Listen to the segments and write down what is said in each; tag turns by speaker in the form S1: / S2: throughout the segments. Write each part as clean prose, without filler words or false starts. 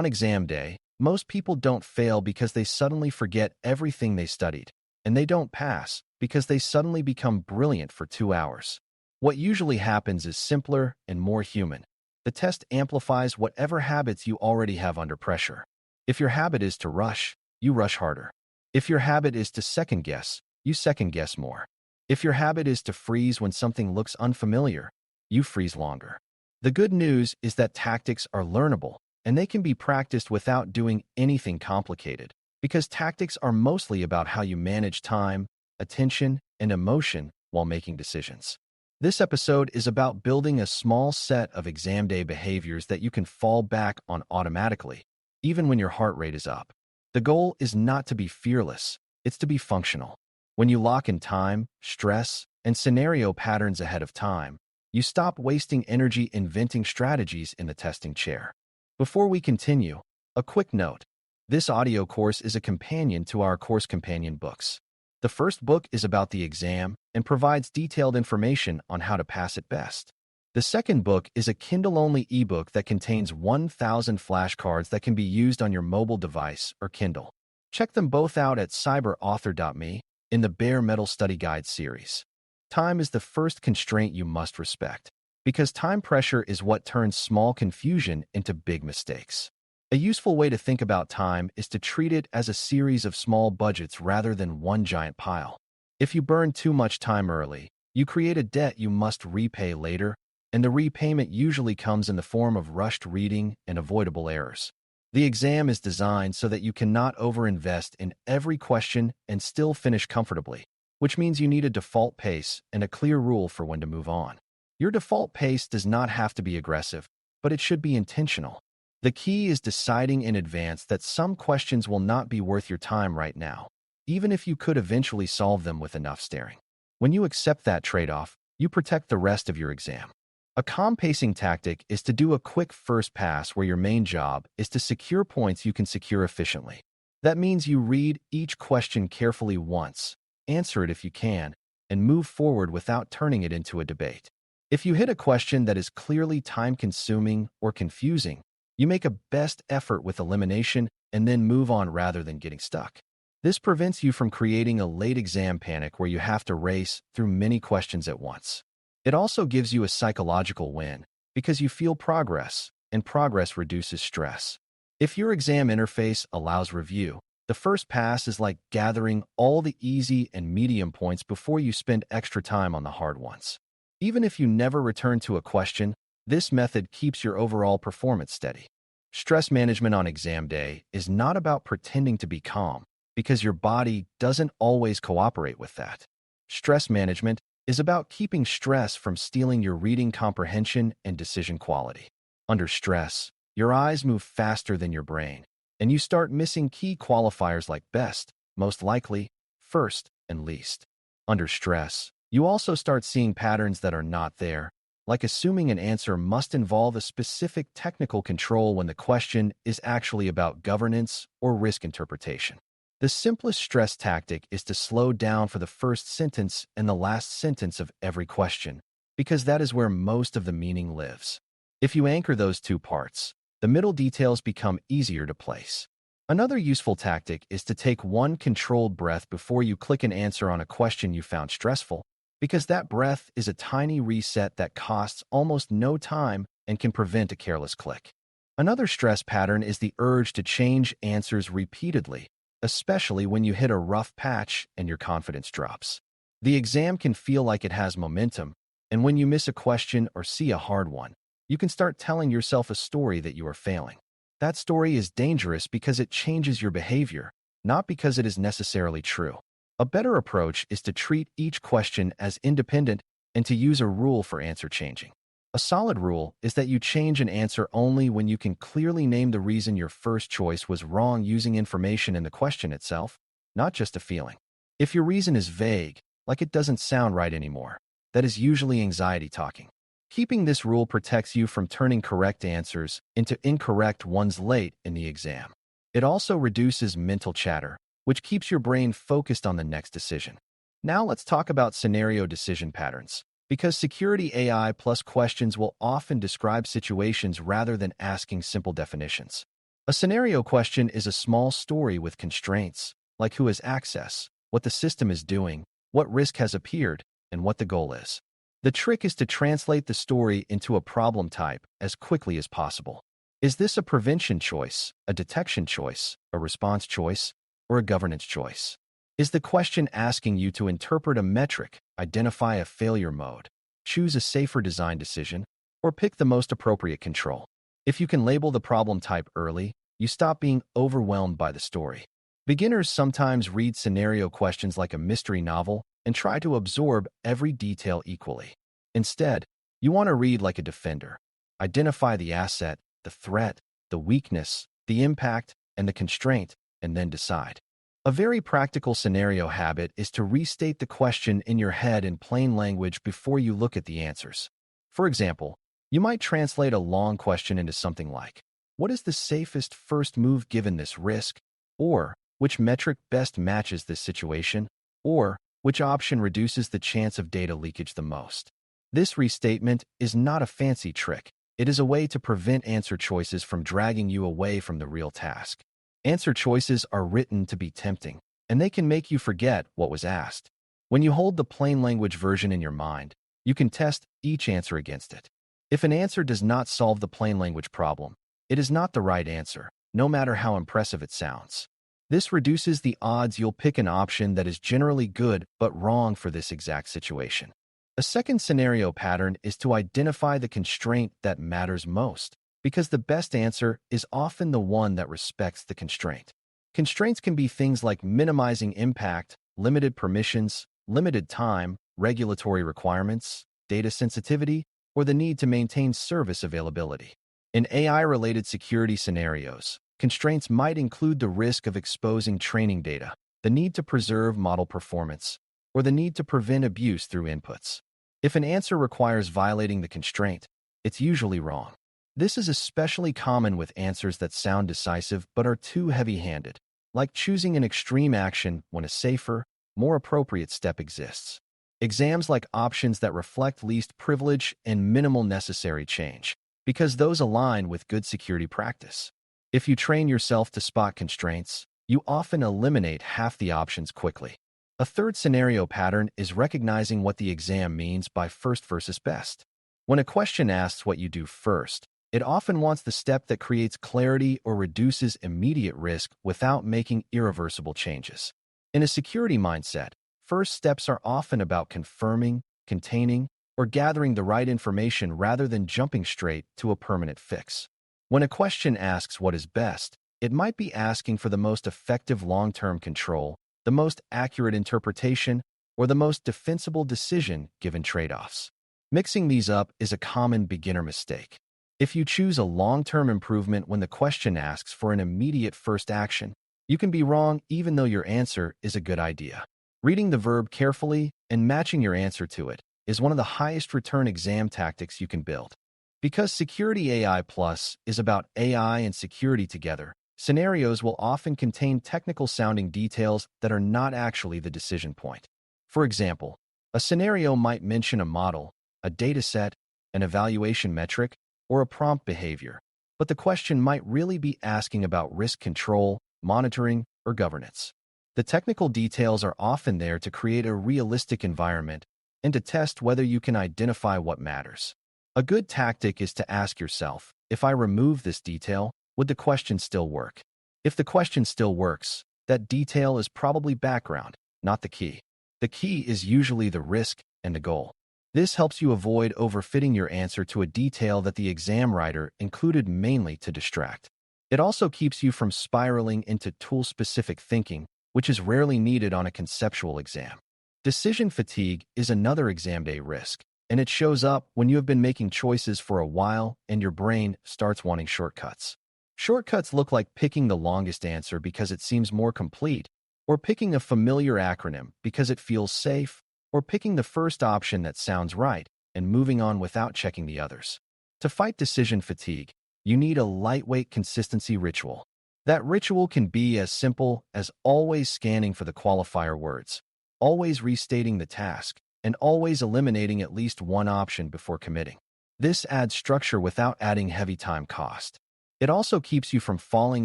S1: On exam day, most people don't fail because they suddenly forget everything they studied, and they don't pass because they suddenly become brilliant for 2 hours. What usually happens is simpler and more human. The test amplifies whatever habits you already have under pressure. If your habit is to rush, you rush harder. If your habit is to second guess, you second guess more. If your habit is to freeze when something looks unfamiliar, you freeze longer. The good news is that tactics are learnable, and they can be practiced without doing anything complicated, because tactics are mostly about how you manage time, attention, and emotion while making decisions. This episode is about building a small set of exam day behaviors that you can fall back on automatically, even when your heart rate is up. The goal is not to be fearless, it's to be functional. When you lock in time, stress, and scenario patterns ahead of time, you stop wasting energy inventing strategies in the testing chair. Before we continue, a quick note. This audio course is a companion to our course companion books. The first book is about the exam and provides detailed information on how to pass it best. The second book is a Kindle-only ebook that contains 1,000 flashcards that can be used on your mobile device or Kindle. Check them both out at cyber.author.me in the Bare Metal Study Guide series. Time is the first constraint you must respect, because time pressure is what turns small confusion into big mistakes. A useful way to think about time is to treat it as a series of small budgets rather than one giant pile. If you burn too much time early, you create a debt you must repay later, and the repayment usually comes in the form of rushed reading and avoidable errors. The exam is designed so that you cannot overinvest in every question and still finish comfortably, which means you need a default pace and a clear rule for when to move on. Your default pace does not have to be aggressive, but it should be intentional. The key is deciding in advance that some questions will not be worth your time right now, even if you could eventually solve them with enough staring. When you accept that trade-off, you protect the rest of your exam. A calm pacing tactic is to do a quick first pass where your main job is to secure points you can secure efficiently. That means you read each question carefully once, answer it if you can, and move forward without turning it into a debate. If you hit a question that is clearly time-consuming or confusing, you make a best effort with elimination and then move on rather than getting stuck. This prevents you from creating a late exam panic where you have to race through many questions at once. It also gives you a psychological win because you feel progress, and progress reduces stress. If your exam interface allows review, the first pass is like gathering all the easy and medium points before you spend extra time on the hard ones. Even if you never return to a question, this method keeps your overall performance steady. Stress management on exam day is not about pretending to be calm, because your body doesn't always cooperate with that. Stress management is about keeping stress from stealing your reading comprehension and decision quality. Under stress, your eyes move faster than your brain, and you start missing key qualifiers like best, most likely, first, and least. Under stress, you also start seeing patterns that are not there, like assuming an answer must involve a specific technical control when the question is actually about governance or risk interpretation. The simplest stress tactic is to slow down for the first sentence and the last sentence of every question, because that is where most of the meaning lives. If you anchor those two parts, the middle details become easier to place. Another useful tactic is to take one controlled breath before you click an answer on a question you found stressful, because that breath is a tiny reset that costs almost no time and can prevent a careless click. Another stress pattern is the urge to change answers repeatedly, especially when you hit a rough patch and your confidence drops. The exam can feel like it has momentum, and when you miss a question or see a hard one, you can start telling yourself a story that you are failing. That story is dangerous because it changes your behavior, not because it is necessarily true. A better approach is to treat each question as independent and to use a rule for answer changing. A solid rule is that you change an answer only when you can clearly name the reason your first choice was wrong using information in the question itself, not just a feeling. If your reason is vague, like it doesn't sound right anymore, that is usually anxiety talking. Keeping this rule protects you from turning correct answers into incorrect ones late in the exam. It also reduces mental chatter, which keeps your brain focused on the next decision. Now let's talk about scenario decision patterns, because security AI plus questions will often describe situations rather than asking simple definitions. A scenario question is a small story with constraints, like who has access, what the system is doing, what risk has appeared, and what the goal is. The trick is to translate the story into a problem type as quickly as possible. Is this a prevention choice, a detection choice, a response choice, or a governance choice? Is the question asking you to interpret a metric, identify a failure mode, choose a safer design decision, or pick the most appropriate control? If you can label the problem type early, you stop being overwhelmed by the story. Beginners sometimes read scenario questions like a mystery novel and try to absorb every detail equally. Instead, you want to read like a defender. Identify the asset, the threat, the weakness, the impact, and the constraint, and then decide. A very practical scenario habit is to restate the question in your head in plain language before you look at the answers. For example, you might translate a long question into something like, what is the safest first move given this risk? Or, which metric best matches this situation? Or, which option reduces the chance of data leakage the most? This restatement is not a fancy trick. It is a way to prevent answer choices from dragging you away from the real task. Answer choices are written to be tempting, and they can make you forget what was asked. When you hold the plain language version in your mind, you can test each answer against it. If an answer does not solve the plain language problem, it is not the right answer, no matter how impressive it sounds. This reduces the odds you'll pick an option that is generally good but wrong for this exact situation. A second scenario pattern is to identify the constraint that matters most, because the best answer is often the one that respects the constraint. Constraints can be things like minimizing impact, limited permissions, limited time, regulatory requirements, data sensitivity, or the need to maintain service availability. In AI-related security scenarios, constraints might include the risk of exposing training data, the need to preserve model performance, or the need to prevent abuse through inputs. If an answer requires violating the constraint, it's usually wrong. This is especially common with answers that sound decisive but are too heavy-handed, like choosing an extreme action when a safer, more appropriate step exists. Exams like options that reflect least privilege and minimal necessary change, because those align with good security practice. If you train yourself to spot constraints, you often eliminate half the options quickly. A third scenario pattern is recognizing what the exam means by first versus best. When a question asks what you do first, it often wants the step that creates clarity or reduces immediate risk without making irreversible changes. In a security mindset, first steps are often about confirming, containing, or gathering the right information rather than jumping straight to a permanent fix. When a question asks what is best, it might be asking for the most effective long-term control, the most accurate interpretation, or the most defensible decision given trade-offs. Mixing these up is a common beginner mistake. If you choose a long-term improvement when the question asks for an immediate first action, you can be wrong even though your answer is a good idea. Reading the verb carefully and matching your answer to it is one of the highest return exam tactics you can build. Because Security AI Plus is about AI and security together, scenarios will often contain technical-sounding details that are not actually the decision point. For example, a scenario might mention a model, a dataset, an evaluation metric, or a prompt behavior, but the question might really be asking about risk control, monitoring, or governance. The technical details are often there to create a realistic environment and to test whether you can identify what matters. A good tactic is to ask yourself, if I remove this detail, would the question still work? If the question still works, that detail is probably background, not the key. The key is usually the risk and the goal. This helps you avoid overfitting your answer to a detail that the exam writer included mainly to distract. It also keeps you from spiraling into tool-specific thinking, which is rarely needed on a conceptual exam. Decision fatigue is another exam day risk, and it shows up when you have been making choices for a while and your brain starts wanting shortcuts. Shortcuts look like picking the longest answer because it seems more complete, or picking a familiar acronym because it feels safe, or picking the first option that sounds right and moving on without checking the others. To fight decision fatigue, you need a lightweight consistency ritual. That ritual can be as simple as always scanning for the qualifier words, always restating the task, and always eliminating at least one option before committing. This adds structure without adding heavy time cost. It also keeps you from falling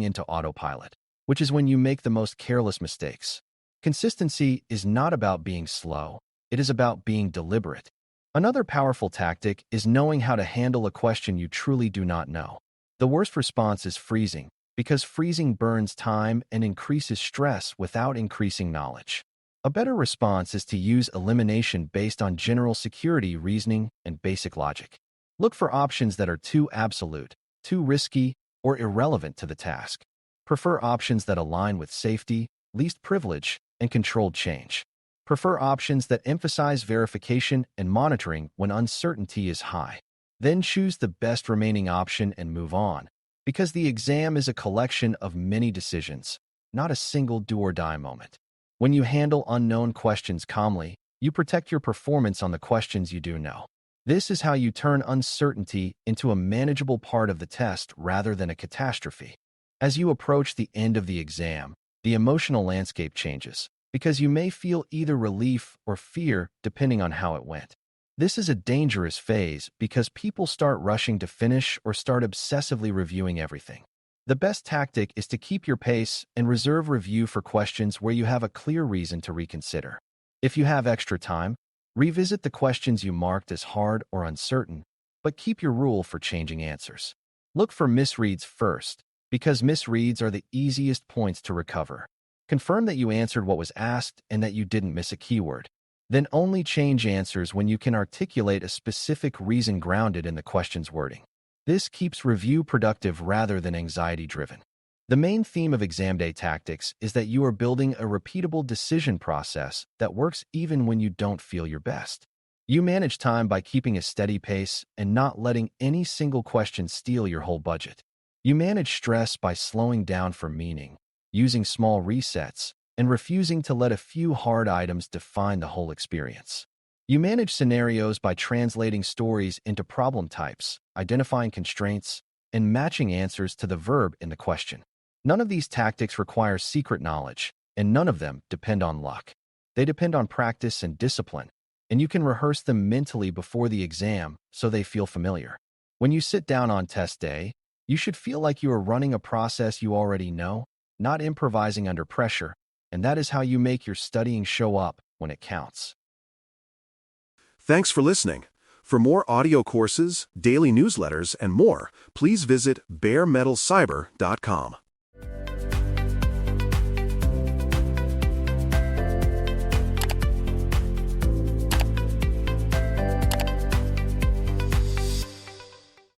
S1: into autopilot, which is when you make the most careless mistakes. Consistency is not about being slow. It is about being deliberate. Another powerful tactic is knowing how to handle a question you truly do not know. The worst response is freezing, because freezing burns time and increases stress without increasing knowledge. A better response is to use elimination based on general security reasoning and basic logic. Look for options that are too absolute, too risky, or irrelevant to the task. Prefer options that align with safety, least privilege, and controlled change. Prefer options that emphasize verification and monitoring when uncertainty is high. Then choose the best remaining option and move on, because the exam is a collection of many decisions, not a single do-or-die moment. When you handle unknown questions calmly, you protect your performance on the questions you do know. This is how you turn uncertainty into a manageable part of the test rather than a catastrophe. As you approach the end of the exam, the emotional landscape changes, because you may feel either relief or fear depending on how it went. This is a dangerous phase because people start rushing to finish or start obsessively reviewing everything. The best tactic is to keep your pace and reserve review for questions where you have a clear reason to reconsider. If you have extra time, revisit the questions you marked as hard or uncertain, but keep your rule for changing answers. Look for misreads first, because misreads are the easiest points to recover. Confirm that you answered what was asked and that you didn't miss a keyword. Then only change answers when you can articulate a specific reason grounded in the question's wording. This keeps review productive rather than anxiety-driven. The main theme of exam day tactics is that you are building a repeatable decision process that works even when you don't feel your best. You manage time by keeping a steady pace and not letting any single question steal your whole budget. You manage stress by slowing down for meaning, using small resets, and refusing to let a few hard items define the whole experience. You manage scenarios by translating stories into problem types, identifying constraints, and matching answers to the verb in the question. None of these tactics require secret knowledge, and none of them depend on luck. They depend on practice and discipline, and you can rehearse them mentally before the exam so they feel familiar. When you sit down on test day, you should feel like you are running a process you already know, not improvising under pressure, and that is how you make your studying show up when it counts.
S2: Thanks for listening. For more audio courses, daily newsletters, and more, please visit baremetalcyber.com.